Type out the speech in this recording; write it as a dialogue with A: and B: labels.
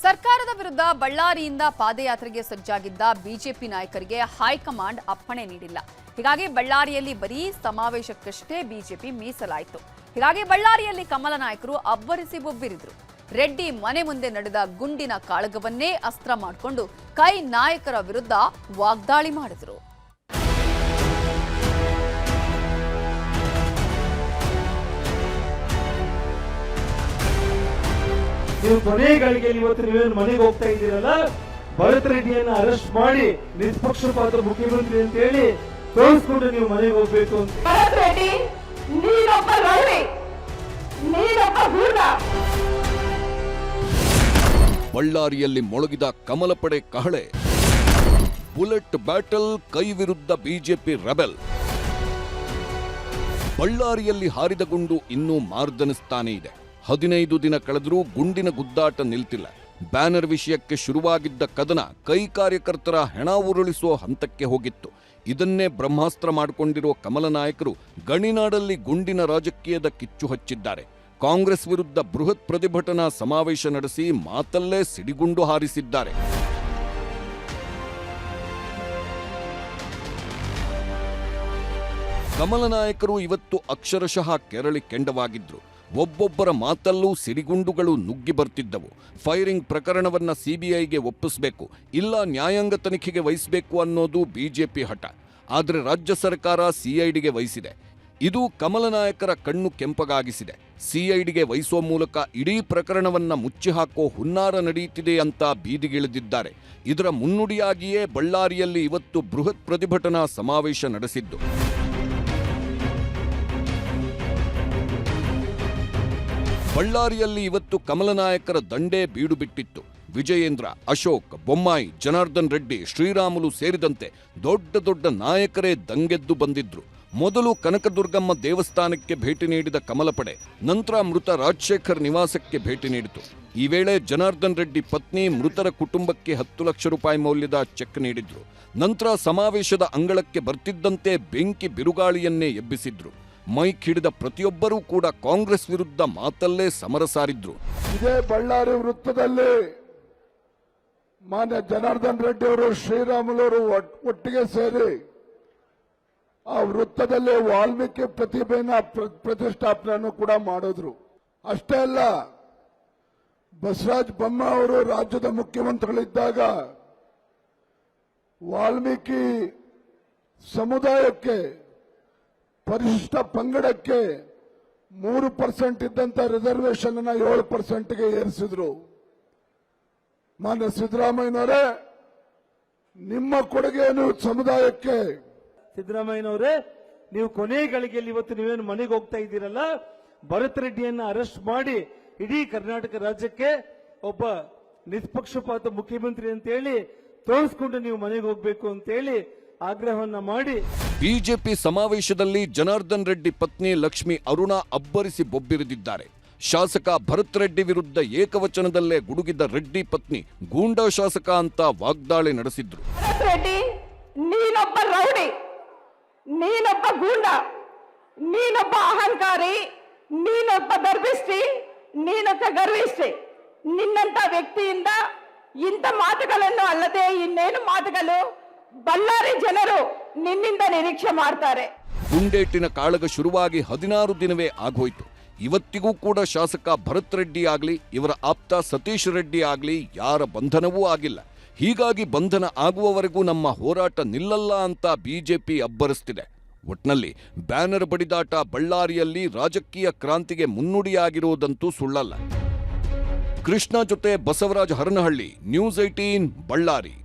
A: ಸರ್ಕಾರದ ವಿರುದ್ಧ ಬಳ್ಳಾರಿಯಿಂದ ಪಾದಯಾತ್ರೆಗೆ ಸಜ್ಜಾಗಿದ್ದ ಬಿಜೆಪಿ ನಾಯಕರಿಗೆ ಹೈಕಮಾಂಡ್ ಅಪ್ಪಣೆ ನೀಡಿಲ್ಲ. ಹೀಗಾಗಿ ಬಳ್ಳಾರಿಯಲ್ಲಿ ಬರೀ ಸಮಾವೇಶಕ್ಕಷ್ಟೇ ಬಿಜೆಪಿ ಮೀಸಲಾಯಿತು. ಹೀಗಾಗಿ ಬಳ್ಳಾರಿಯಲ್ಲಿ ಕಮಲ ನಾಯಕರು ಅಬ್ಬರಿಸಿ ಬೊಬ್ಬಿರಿದ್ರು. ರೆಡ್ಡಿ ಮನೆ ಮುಂದೆ ನಡೆದ ಗುಂಡಿನ ಕಾಳಗವನ್ನೇ ಅಸ್ತ್ರ ಮಾಡಿಕೊಂಡು ಕೈ ನಾಯಕರ ವಿರುದ್ಧ ವಾಗ್ದಾಳಿ ಮಾಡಿದ್ರು.
B: ನೀವು ಕೊನೆ ಗಳಿಗೆಯಲ್ಲಿ ಇವತ್ತು ನೀವೇನು ಮನೆಗೆ ಹೋಗ್ತಾ ಇದ್ದೀರಲ್ಲ, ಭರತ್ ರೆಡ್ಡಿಯನ್ನ ಅರೆಸ್ಟ್ ಮಾಡಿ ನಿಷ್ಪಕ್ಷಪಾತ ಮುಖ್ಯಮಂತ್ರಿ ಅಂತ ಹೇಳಿ ತೋರಿಸ್ಕೊಂಡು ನೀವು ಮನೆಗೆ ಹೋಗ್ಬೇಕು ಅಂತ.
C: ಭರತ್ ರೆಡ್ಡಿ ನೀನೊಬ್ಬ ರೌಡಿ, ನೀನೊಬ್ಬ ಗೂಂಡ.
D: ಬಳ್ಳಾರಿಯಲ್ಲಿ ಮೊಳಗಿದ ಕಮಲ ಪಡೆ ಕಹಳೆ, ಬುಲೆಟ್ ಬ್ಯಾಟಲ್, ಕೈ ವಿರುದ್ಧ ಬಿಜೆಪಿ ರೆಬೆಲ್. ಬಳ್ಳಾರಿಯಲ್ಲಿ ಹಾರಿದ ಗುಂಡು ಇನ್ನೂ ಮಾರ್ದನಿಸ್ತಾನೇ ಇದೆ. 15 ದಿನ ಕಳೆದರೂ ಗುಂಡಿನ ಗುದ್ದಾಟ ನಿಲ್ತಿಲ್ಲ. ಬ್ಯಾನರ್ ವಿಷಯಕ್ಕೆ ಶುರುವಾಗಿದ್ದ ಕದನ ಕೈ ಕಾರ್ಯಕರ್ತರ ಹೆಣ ಉರುಳಿಸುವ ಹಂತಕ್ಕೆ ಹೋಗಿತ್ತು. ಇದನ್ನೇ ಬ್ರಹ್ಮಾಸ್ತ್ರ ಮಾಡಿಕೊಂಡಿರುವ ಕಮಲ ನಾಯಕರು ಗಣಿನಾಡಲ್ಲಿ ಗುಂಡಿನ ರಾಜಕೀಯದ ಕಿಚ್ಚು ಹಚ್ಚಿದ್ದಾರೆ. ಕಾಂಗ್ರೆಸ್ ವಿರುದ್ಧ ಬೃಹತ್ ಪ್ರತಿಭಟನಾ ಸಮಾವೇಶ ನಡೆಸಿ ಮಾತಲ್ಲೇ ಸಿಡಿಗುಂಡು ಹಾರಿಸಿದ್ದಾರೆ. ಕಮಲ ನಾಯಕರು ಇವತ್ತು ಅಕ್ಷರಶಃ ಕೆರಳಿ ಕೆಂಡವಾಗಿದ್ರು. ಒಬ್ಬೊಬ್ಬರ ಮಾತಲ್ಲೂ ಸಿಡಿಗುಂಡುಗಳು ನುಗ್ಗಿ ಬರ್ತಿದ್ದವು. ಫೈರಿಂಗ್ ಪ್ರಕರಣವನ್ನ ಸಿಬಿಐಗೆ ಒಪ್ಪಿಸಬೇಕು, ಇಲ್ಲ ನ್ಯಾಯಾಂಗ ತನಿಖೆಗೆ ವಹಿಸಬೇಕು ಅನ್ನೋದು ಬಿಜೆಪಿ ಹಠ. ಆದರೆ ರಾಜ್ಯ ಸರ್ಕಾರ ಸಿಐಡಿಗೆ ವಹಿಸಿದೆ. ಇದು ಕಮಲ ನಾಯಕರ ಕಣ್ಣು ಕೆಂಪಗಾಗಿಸಿದೆ. ಸಿಐಡಿಗೆ ವಹಿಸುವ ಮೂಲಕ ಇಡೀ ಪ್ರಕರಣವನ್ನ ಮುಚ್ಚಿಹಾಕೋ ಹುನ್ನಾರ ನಡೆಯುತ್ತಿದೆ ಅಂತ ಬೀದಿಗಿಳಿದಿದ್ದಾರೆ. ಇದರ ಮುನ್ನುಡಿಯಾಗಿಯೇ ಬಳ್ಳಾರಿಯಲ್ಲಿ ಇವತ್ತು ಬೃಹತ್ ಪ್ರತಿಭಟನಾ ಸಮಾವೇಶ ನಡೆಸಿದ್ದು. ಬಳ್ಳಾರಿಯಲ್ಲಿ ಇವತ್ತು ಕಮಲ ನಾಯಕರ ದಂಡೇ ಬೀಡು ಬಿಟ್ಟಿತ್ತು. ವಿಜಯೇಂದ್ರ, ಅಶೋಕ್, ಬೊಮ್ಮಾಯಿ, ಜನಾರ್ದನ್ ರೆಡ್ಡಿ, ಶ್ರೀರಾಮುಲು ಸೇರಿದಂತೆ ದೊಡ್ಡ ದೊಡ್ಡ ನಾಯಕರೇ ದಂಗೆದ್ದು ಬಂದಿದ್ರು. ಮೊದಲು ಕನಕದುರ್ಗಮ್ಮ ದೇವಸ್ಥಾನಕ್ಕೆ ಭೇಟಿ ನೀಡಿದ ಕಮಲ ಪಡೆ ನಂತರ ಮೃತ ರಾಜಶೇಖರ್ ನಿವಾಸಕ್ಕೆ ಭೇಟಿ ನೀಡಿತು. ಈ ವೇಳೆ ಜನಾರ್ದನ್ ರೆಡ್ಡಿ ಪತ್ನಿ ಮೃತರ ಕುಟುಂಬಕ್ಕೆ 10 ಲಕ್ಷ ರೂಪಾಯಿ ಮೌಲ್ಯದ ಚೆಕ್ ನೀಡಿದ್ರು. ನಂತರ ಸಮಾವೇಶದ ಅಂಗಳಕ್ಕೆ ಬರ್ತಿದ್ದಂತೆ ಬೆಂಕಿ ಬಿರುಗಾಳಿಯನ್ನೇ ಎಬ್ಬಿಸಿದ್ರು. ಮೈಕ್ ಹಿಡಿದ ಪ್ರತಿಯೊಬ್ಬರೂ ಕೂಡ ಕಾಂಗ್ರೆಸ್ ವಿರುದ್ಧ ಮಾತಲ್ಲೇ ಸಮರ ಸಾರಿದ್ರು.
E: ಇದೇ ಬಳ್ಳಾರಿ ವೃತ್ತದಲ್ಲಿ ಮಾನ್ಯ ಜನಾರ್ದನ್ ರೆಡ್ಡಿ ಅವರು, ಶ್ರೀರಾಮುಲು ಅವರು ಒಟ್ಟಿಗೆ ಸೇರಿ ಆ ವೃತ್ತದಲ್ಲಿ ವಾಲ್ಮೀಕಿ ಪ್ರತಿಭೆನ ಪ್ರತಿಷ್ಠಾಪನೆಯನ್ನು ಕೂಡ ಮಾಡಿದ್ರು. ಅಷ್ಟೇ ಅಲ್ಲ, ಬಸವರಾಜ ಬೊಮ್ಮಾಯಿ ಅವರು ರಾಜ್ಯದ ಮುಖ್ಯಮಂತ್ರಿಗಳಿದ್ದಾಗ ವಾಲ್ಮೀಕಿ ಸಮುದಾಯಕ್ಕೆ, ಪರಿಶಿಷ್ಟ ಪಂಗಡಕ್ಕೆ 3% ಇದ್ದಂತ ರಿಸರ್ವೇಶನ್ ಅನ್ನ 7%ಗೆ ಏರಿಸಿದ್ರು. ಮಾನ್ಯ ಸಿದ್ದರಾಮಯ್ಯನವರೇ, ನಿಮ್ಮ ಕೊಡುಗೆಯನ್ನು ಸಮುದಾಯಕ್ಕೆ.
B: ಸಿದ್ದರಾಮಯ್ಯನವರೇ, ನೀವು ಕೊನೆ ಗಳಿಗೆಯಲ್ಲಿ ಇವತ್ತು ನೀವೇನು ಮನೆಗೆ ಹೋಗ್ತಾ ಇದ್ದೀರಲ್ಲ, ಭರತ್ ರೆಡ್ಡಿಯನ್ನ ಅರೆಸ್ಟ್ ಮಾಡಿ ಇಡೀ ಕರ್ನಾಟಕ ರಾಜ್ಯಕ್ಕೆ ಒಬ್ಬ ನಿಷ್ಪಕ್ಷಪಾತ ಮುಖ್ಯಮಂತ್ರಿ ಅಂತ ಹೇಳಿ ತೋರಿಸ್ಕೊಂಡು ನೀವು ಮನೆಗೆ ಹೋಗ್ಬೇಕು ಅಂತ ಹೇಳಿ ಆಗ್ರಹವನ್ನ ಮಾಡಿ.
D: ಬಿಜೆಪಿ ಸಮಾವೇಶದಲ್ಲಿ ಜನಾರ್ದನ್ ರೆಡ್ಡಿ ಪತ್ನಿ ಲಕ್ಷ್ಮಿ ಅರುಣಾ ಅಬ್ಬರಿಸಿ ಬೊಬ್ಬಿರಿದಿದ್ದಾರೆ. ಶಾಸಕ ಭರತ್ ರೆಡ್ಡಿ ವಿರುದ್ಧ ಏಕವಚನದಲ್ಲೇ ಗುಡುಗಿದ್ದ ರೆಡ್ಡಿ ಪತ್ನಿ ಗೂಂಡಾ ಶಾಸಕ ಅಂತ ವಾಗ್ದಾಳಿ ನಡೆಸಿದ್ರು.
C: ಭರತ್ ರೆಡ್ಡಿ ನೀನೊಬ್ಬ ರೌಡಿ, ನೀನೊಬ್ಬ ಗೂಂಡ, ನೀನೊಬ್ಬ ಅಹಂಕಾರಿ, ನೀನೊಬ್ಬ ಗರ್ಭಿಷ್ಠಿ, ನೀನೊಬ್ಬ ಗರ್ವಿಷ್ಠಿ. ನಿನ್ನಂತ ವ್ಯಕ್ತಿಯಿಂದ ಇಂಥ ಮಾತುಗಳನ್ನು ಅಲ್ಲದೆ ಇನ್ನೇನು ಮಾತುಗಳು ಬಳ್ಳಾರಿ ಜನರು ನಿನ್ನಿಂದ ನಿರೀಕ್ಷೆ ಮಾಡ್ತಾರೆ.
D: ಗುಂಡೇಟಿನ ಕಾಳಗ ಶುರುವಾಗಿ 16 ದಿನವೇ ಆಗೋಯ್ತು. ಇವತ್ತಿಗೂ ಕೂಡ ಶಾಸಕ ಭರತ್ ರೆಡ್ಡಿ ಆಗ್ಲಿ, ಇವರ ಆಪ್ತ ಸತೀಶ್ ರೆಡ್ಡಿ ಆಗ್ಲಿ ಯಾರ ಬಂಧನವೂ ಆಗಿಲ್ಲ. ಹೀಗಾಗಿ ಬಂಧನ ಆಗುವವರೆಗೂ ನಮ್ಮ ಹೋರಾಟ ನಿಲ್ಲಲ್ಲ ಅಂತ ಬಿಜೆಪಿ ಅಬ್ಬರಿಸ್ತಿದೆ. ಒಟ್ನಲ್ಲಿ ಬ್ಯಾನರ್ ಬಡಿದಾಟ ಬಳ್ಳಾರಿಯಲ್ಲಿ ರಾಜಕೀಯ ಕ್ರಾಂತಿಗೆ ಮುನ್ನುಡಿಯಾಗಿರುವುದಂತೂ ಸುಳ್ಳಲ್ಲ. ಕೃಷ್ಣ ಜೊತೆ ಬಸವರಾಜ ಹರನಹಳ್ಳಿ, ನ್ಯೂಸ್ 18 ಬಳ್ಳಾರಿ.